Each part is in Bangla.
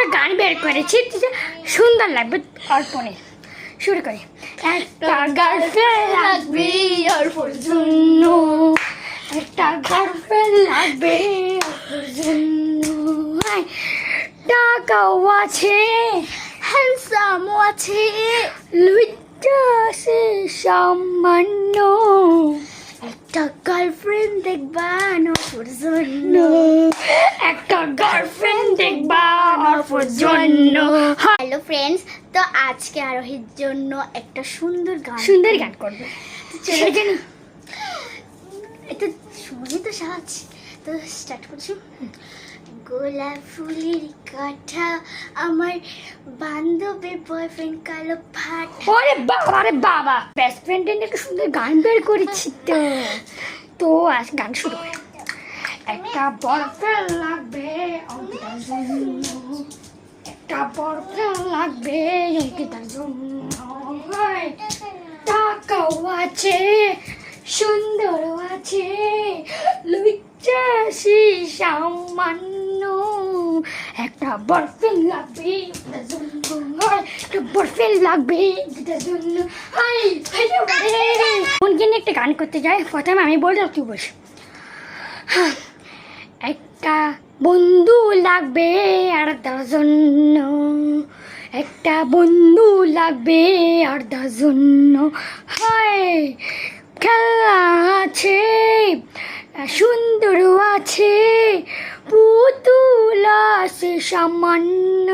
আমরা গান বের করেছি, সুন্দর লাগবে অর্পণের। শুরু করি। একটা গার্লফ্রেন্ড লাগবে অর্পণের জন্য, একটা গার্লফ্রেন্ড লাগবে অর্পণের জন্য। টাকাও আছে, হ্যান্ডসামও আছে, লুইটা আছে সামান্য, একটা গার্লফ্রেন্ড দেখবা অর্পণের জন্য, একটা গার্লফ্রেন্ড দেখবা অর্পণের জন্য। হ্যালো ফ্রেন্ডস, তো আজকে আরোহীর জন্য একটা সুন্দর গান করবে। এটা শুনে তো সাজ, তো স্টার্ট করছি। গোলাপ ফুলের কাঁঠা আমার বান্ধবীর বয়ফ্রেন্ড কালো ফাটা। ওরে বাবা রে বাবা, বেস্ট ফ্রেন্ডের একটা সুন্দর গান বের করেছি তো আজ গান শুরু করি। একটা বয়ফ্রেন্ড লাগবে অঙ্কিতার জন্য, একটা বয়ফ্রেন্ড লাগবে অঙ্কিতার জন্য, টাকাও আছে, সুন্দরও আছে, লুইটা সামান্য, একটা বয়ফ্রেন্ড লাগবে অঙ্কিতার জন্য, একটা বয়ফ্রেন্ড লাগবে অঙ্কিতার জন্য। কোন কিনে একটা গান করতে যাই, প্রথমে আমি বললাম তুই বস। একটা বন্ধু লাগবে আর তার জন্য, একটা বন্ধু লাগবে আর তার জন্য, হায় খেলা আছে, সুন্দর আছে, পুতুল আছে সামান্য,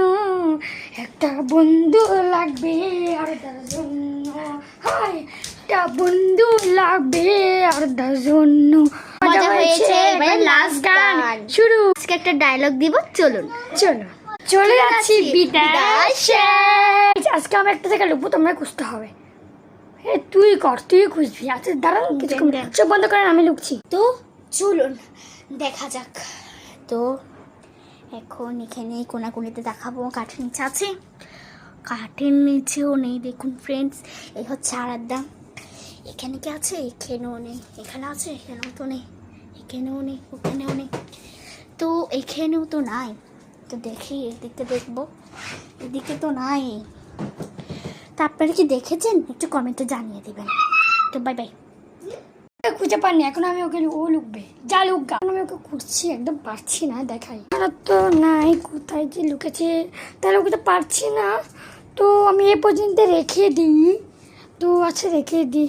একটা বন্ধু লাগবে আর তার জন্য, হায় একটা বন্ধু লাগবে আর তার জন্য। মজা হয়েছে, এবার লাস্ট গান শুরু। আজকে একটা ডায়লগ দিব, চলুন চলো চলে যাচ্ছি বিদায়। আজকে আমি একটা জায়গায় লুকবো, তোমরা খুঁজতে হবে। তুই কর, তুই খুঁজবি। আচ্ছা দাঁড়ান, কিছুক্ষণ চোখ বন্ধ করেন, আমি লুকছি। তো চলুন দেখা যাক। তো এখন এখানে কোনাকুনিতে দেখাবো, কাঠের নিচে আছে, কাঠের নিচেও নেই। দেখুন ফ্রেন্ডস, এই হচ্ছে আরাধ্যা। এখানে কি আছে? এখানেও নেই, এখানে আছে, এখানেও তো নেই, এখানেও নেই, ওখানেও নেই, তো এখানেও তো নাই। তো দেখি এদিকে দেখবো, এদিকে তো নাই। তা আপনারা কি দেখেছেন? একটু কমেন্টে জানিয়ে দিবেন। তো বাই বাই। খুঁজে পাননি, এখন আমি ওকে ও লুকবে, যা লুক। আমি ওকে খুঁজছি, একদম পারছি না, দেখাই তো নাই কোথায় যে লুকেছে, তাহলে ওকে তো পারছি না। তো আমি এ পর্যন্ত রেখে দিই। তো আচ্ছা রেখে দিই,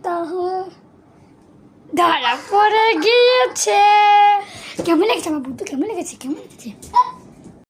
তাহলে ধরা পড়ে গিয়েছে। কেমন লেগেছে আমার বুদ্ধু? কেমন লেগেছে?